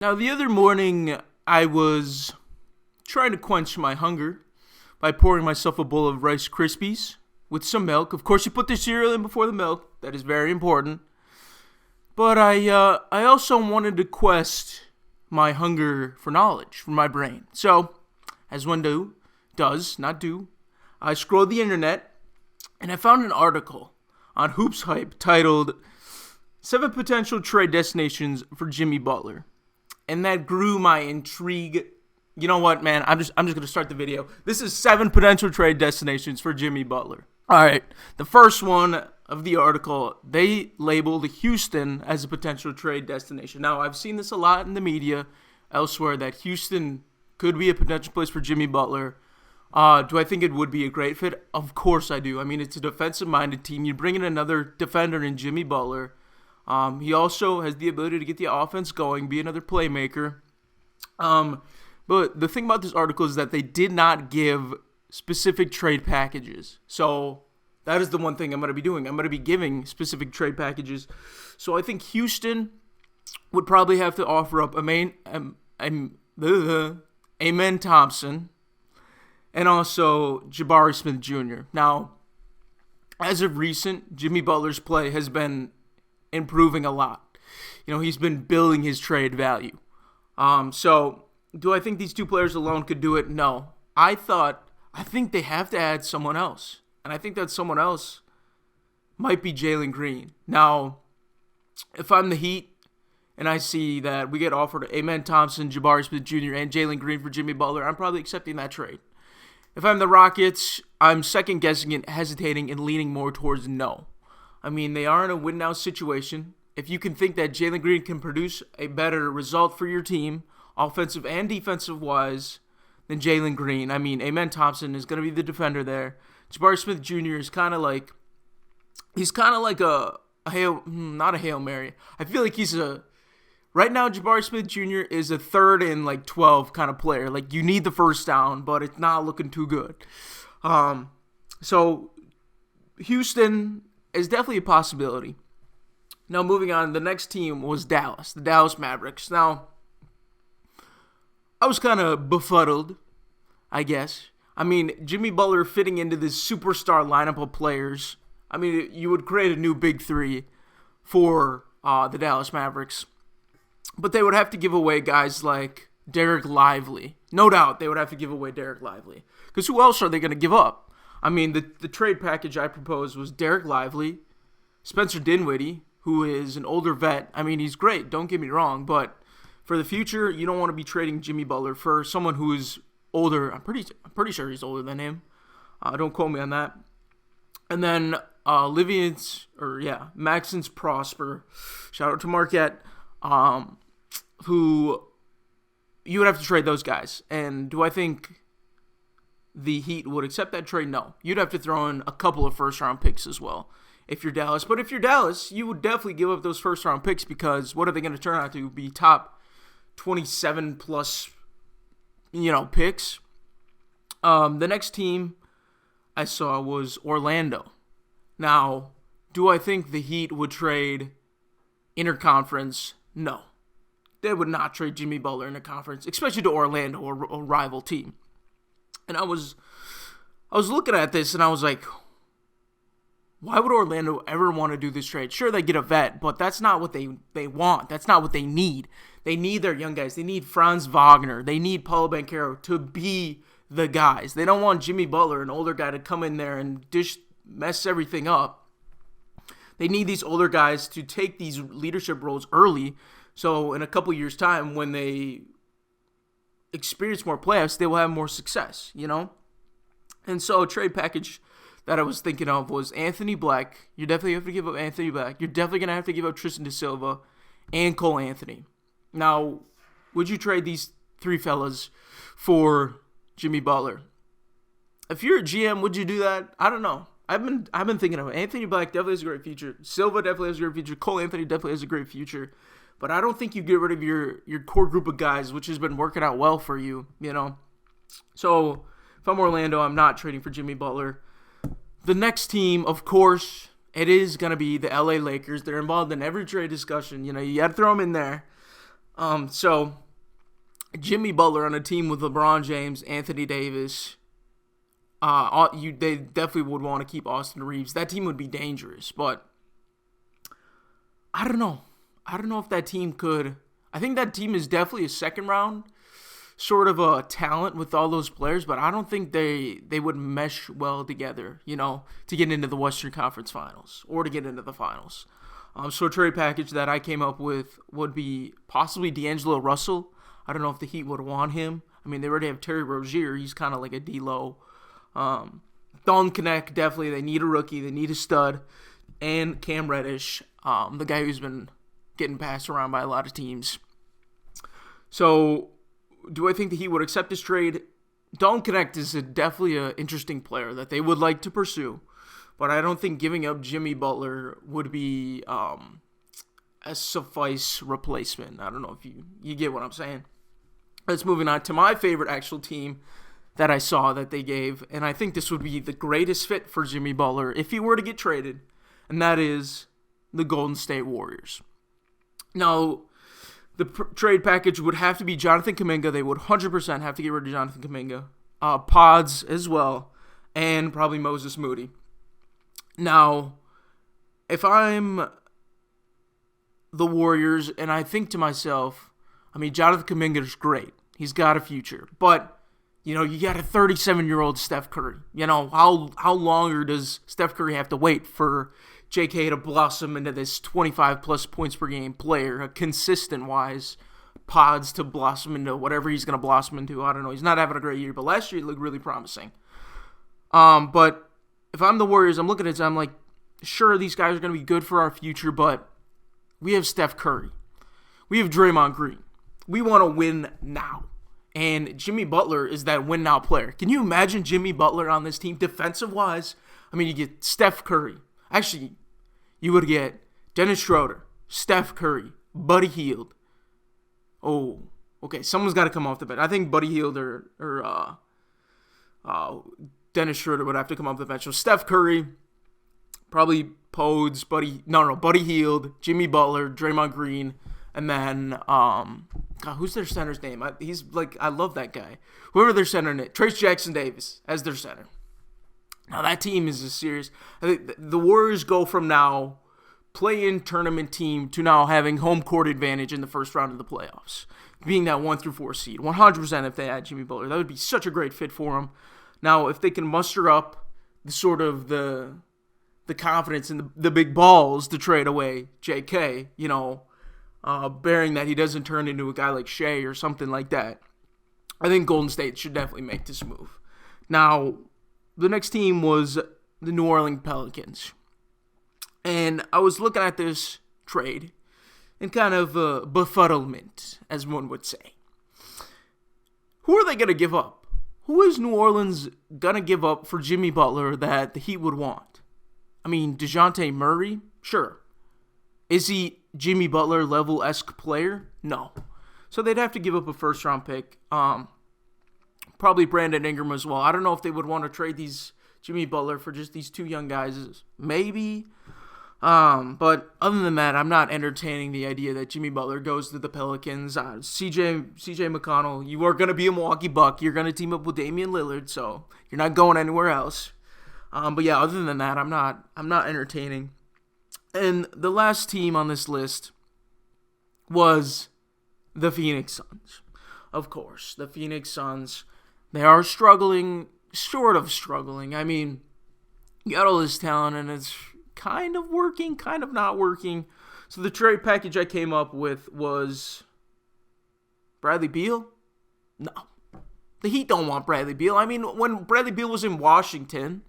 Now, the other morning, I was trying to quench my hunger by pouring myself a bowl of Rice Krispies with some milk. Of course, you put the cereal in before the milk. That is very important. But I also wanted to quest my hunger for knowledge from my brain. So, as one does, not do, I scrolled the internet and I found an article on Hoops Hype titled 7 Potential Trade Destinations for Jimmy Butler. And that grew my intrigue. You know what, man? I'm just gonna start the video. This is 7 potential trade destinations for Jimmy Butler. All right, the first one of the article, they labeled Houston as a potential trade destination. Now, I've seen this a lot in the media elsewhere that Houston could be a potential place for Jimmy Butler. Do I think it would be a great fit? Of course I do. I mean, it's a defensive-minded team. You bring in another defender in Jimmy Butler. He also has the ability to get the offense going, be another playmaker. But the thing about this article is that they did not give specific trade packages. So that is the one thing I'm going to be doing. I'm going to be giving specific trade packages. So I think Houston would probably have to offer up Amen Thompson and also Jabari Smith Jr. Now, as of recent, Jimmy Butler's play has been improving a lot. You know, he's been building his trade value. So do I think these two players alone could do it? No. I think they have to add someone else. And I think that someone else might be Jalen Green. Now, if I'm the Heat and I see that we get offered Amen Thompson, Jabari Smith Jr., and Jalen Green for Jimmy Butler, I'm probably accepting that trade. If I'm the Rockets, I'm second guessing and hesitating and leaning more towards no. I mean, they are in a win-now situation. If you can think that Jalen Green can produce a better result for your team, offensive and defensive-wise, than Jalen Green, I mean, Amen Thompson is going to be the defender there. Jabari Smith Jr. is kind of like, he's kind of like not a Hail Mary. I feel like right now Jabari Smith Jr. is a 3rd and 12 kind of player. Like, you need the first down, but it's not looking too good. So, Houston is definitely a possibility. Now, moving on, the next team was Dallas, the Dallas Mavericks. Now, I was kind of befuddled, I guess. I mean, Jimmy Butler fitting into this superstar lineup of players. I mean, you would create a new big three for the Dallas Mavericks. But they would have to give away guys like Derek Lively. No doubt they would have to give away Derek Lively. Because who else are they going to give up? I mean, the trade package I proposed was Derek Lively, Spencer Dinwiddie, who is an older vet. I mean, he's great, don't get me wrong, but for the future, you don't want to be trading Jimmy Butler for someone who is older. I'm pretty sure he's older than him. Don't quote me on that. And then Maxence Prosper, shout out to Marquette, who you would have to trade those guys. And do I think the Heat would accept that trade? No. You'd have to throw in a couple of first-round picks as well if you're Dallas. But if you're Dallas, you would definitely give up those first-round picks because what are they going to turn out to be? Top 27-plus, picks. The next team I saw was Orlando. Now, do I think the Heat would trade interconference? No. They would not trade Jimmy Butler in a conference, especially to Orlando, a rival team. And I was looking at this and I was like, why would Orlando ever want to do this trade? Sure, they get a vet, but that's not what they want. That's not what they need. They need their young guys. They need Franz Wagner. They need Paulo Banchero to be the guys. They don't want Jimmy Butler, an older guy, to come in there and mess everything up. They need these older guys to take these leadership roles early, so in a couple years' time, when they experience more playoffs, they will have more success, And so a trade package that I was thinking of was Anthony Black. You definitely have to give up Anthony Black. You're definitely going to have to give up Tristan Da Silva and Cole Anthony. Now, would you trade these three fellas for Jimmy Butler? If you're a GM, would you do that? I don't know. I've been thinking of it. Anthony Black definitely has a great future. Silva definitely has a great future. Cole Anthony definitely has a great future. But I don't think you get rid of your core group of guys, which has been working out well for you, So if I'm Orlando, I'm not trading for Jimmy Butler. The next team, of course, it is going to be the LA Lakers. They're involved in every trade discussion. You got to throw them in there. So Jimmy Butler on a team with LeBron James, Anthony Davis. They definitely would want to keep Austin Reeves. That team would be dangerous, but I don't know. I don't know if that team could. I think that team is definitely a second round sort of a talent with all those players, but I don't think they would mesh well together, to get into the Western Conference Finals or to get into the finals. So a trade package that I came up with would be possibly D'Angelo Russell. I don't know if the Heat would want him. I mean, they already have Terry Rozier. He's kind of like a D-Lo. Dalton Knecht, definitely. They need a rookie. They need a stud. And Cam Reddish, the guy who's been getting passed around by a lot of teams. So, do I think the Heat would accept this trade? Dalton Knecht is definitely an interesting player that they would like to pursue. But I don't think giving up Jimmy Butler would be a suffice replacement. I don't know if you get what I'm saying. Let's move on to my favorite actual team that I saw that they gave. And I think this would be the greatest fit for Jimmy Butler if he were to get traded. And that is the Golden State Warriors. Now, the trade package would have to be Jonathan Kuminga. They would 100% have to get rid of Jonathan Kuminga. Pods as well. And probably Moses Moody. Now, if I'm the Warriors and I think to myself, I mean, Jonathan Kuminga is great. He's got a future. But, you got a 37-year-old Steph Curry. How longer does Steph Curry have to wait for JK to blossom into this 25-plus points per game player, consistent-wise, pods to blossom into whatever he's going to blossom into? I don't know. He's not having a great year, but last year he looked really promising. But if I'm the Warriors, I'm looking at it, I'm like, sure, these guys are going to be good for our future, but we have Steph Curry. We have Draymond Green. We want to win now. And Jimmy Butler is that win-now player. Can you imagine Jimmy Butler on this team defensive-wise? I mean, you get Steph Curry. Actually, you would get Dennis Schroeder, Steph Curry, Buddy Hield. Oh, okay, someone's got to come off the bench. I think Buddy Hield or Dennis Schroeder would have to come off the bench. So Steph Curry, probably Podes, Buddy Hield, Jimmy Butler, Draymond Green, and then who's their center's name? I love that guy. Whoever their center is, Trace Jackson Davis as their center. Now that team is a serious. I think the Warriors go from now play-in tournament team to now having home court advantage in the first round of the playoffs, being that 1-4 seed. 100% if they add Jimmy Butler, that would be such a great fit for them. Now, if they can muster up the confidence and the big balls to trade away JK, bearing that he doesn't turn into a guy like Shea or something like that, I think Golden State should definitely make this move. Now, the next team was the New Orleans Pelicans. And I was looking at this trade in kind of befuddlement, as one would say. Who are they going to give up? Who is New Orleans going to give up for Jimmy Butler that the Heat would want? I mean, DeJounte Murray? Sure. Is he Jimmy Butler level-esque player? No. So they'd have to give up a first-round pick. Probably Brandon Ingram as well. I don't know if they would want to trade these Jimmy Butler for just these two young guys. Maybe. But other than that, I'm not entertaining the idea that Jimmy Butler goes to the Pelicans. CJ McConnell, you are going to be a Milwaukee Buck. You're going to team up with Damian Lillard, so you're not going anywhere else. But yeah, other than that, I'm not entertaining. And the last team on this list was the Phoenix Suns. Of course, the Phoenix Suns. They are struggling, sort of struggling. I mean, you got all this talent, and it's kind of working, kind of not working. So the trade package I came up with was Bradley Beal? No. The Heat don't want Bradley Beal. I mean, when Bradley Beal was in Washington,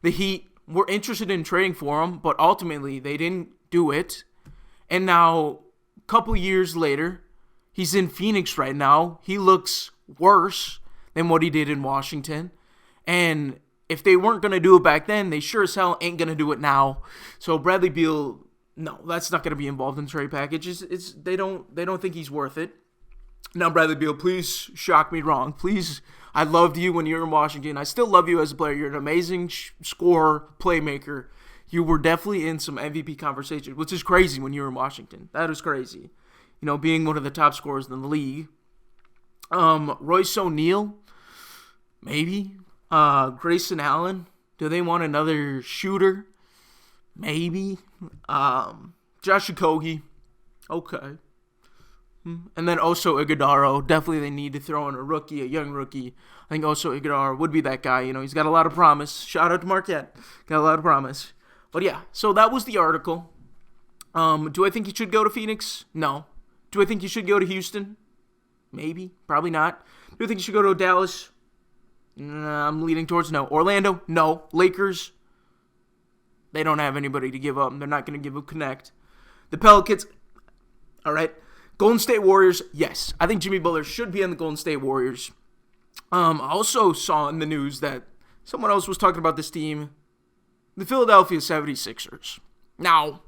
the Heat were interested in trading for him, but ultimately they didn't do it. And now, a couple years later, he's in Phoenix right now. He looks worse than what he did in Washington. And if they weren't going to do it back then, they sure as hell ain't going to do it now. So Bradley Beal, no, that's not going to be involved in the trade package. They don't think he's worth it. Now, Bradley Beal, please shock me wrong. Please, I loved you when you were in Washington. I still love you as a player. You're an amazing scorer, playmaker. You were definitely in some MVP conversations, which is crazy when you were in Washington. That is crazy. being one of the top scorers in the league. Royce O'Neal, maybe. Grayson Allen, do they want another shooter? Maybe. Josh Okogie, okay. And then Oso Ighodaro, definitely they need to throw in a young rookie. I think Oso Ighodaro would be that guy. He's got a lot of promise. Shout out to Marquette. Got a lot of promise. But yeah, so that was the article. Do I think he should go to Phoenix? No. Do I think he should go to Houston? Maybe. Probably not. Do I think he should go to Dallas? I'm leaning towards no. Orlando? No. Lakers? They don't have anybody to give up. They're not going to give up Connect. The Pelicans? All right. Golden State Warriors? Yes. I think Jimmy Butler should be on the Golden State Warriors. I also saw in the news that someone else was talking about this team. The Philadelphia 76ers. Now,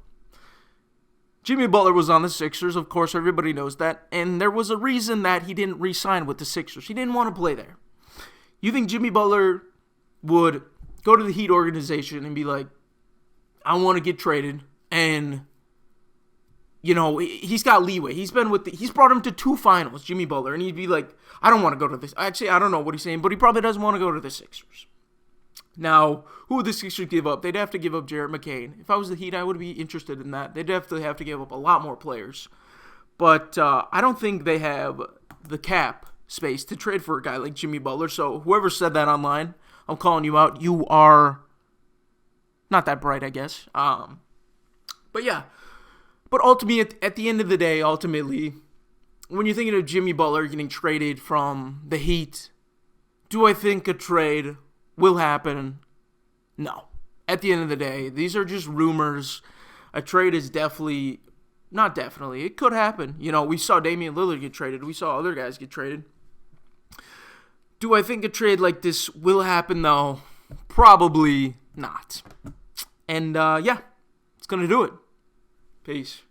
Jimmy Butler was on the Sixers, of course, everybody knows that, and there was a reason that he didn't re-sign with the Sixers. He didn't want to play there. You think Jimmy Butler would go to the Heat organization and be like, I want to get traded, and, he's got leeway. He's brought him to 2 finals, Jimmy Butler, and he'd be like, I don't want to go to this. Actually, I don't know what he's saying, but he probably doesn't want to go to the Sixers. Now, who would the Sixers give up? They'd have to give up Jarrett McCain. If I was the Heat, I would be interested in that. They'd definitely have to give up a lot more players. But I don't think they have the cap space to trade for a guy like Jimmy Butler. So whoever said that online, I'm calling you out. You are not that bright, I guess. But yeah. But ultimately, at the end of the day, when you're thinking of Jimmy Butler getting traded from the Heat, do I think a trade will happen? No. At the end of the day, these are just rumors. A trade is not definitely. It could happen. We saw Damian Lillard get traded. We saw other guys get traded. Do I think a trade like this will happen, though? Probably not. And, yeah, it's going to do it. Peace.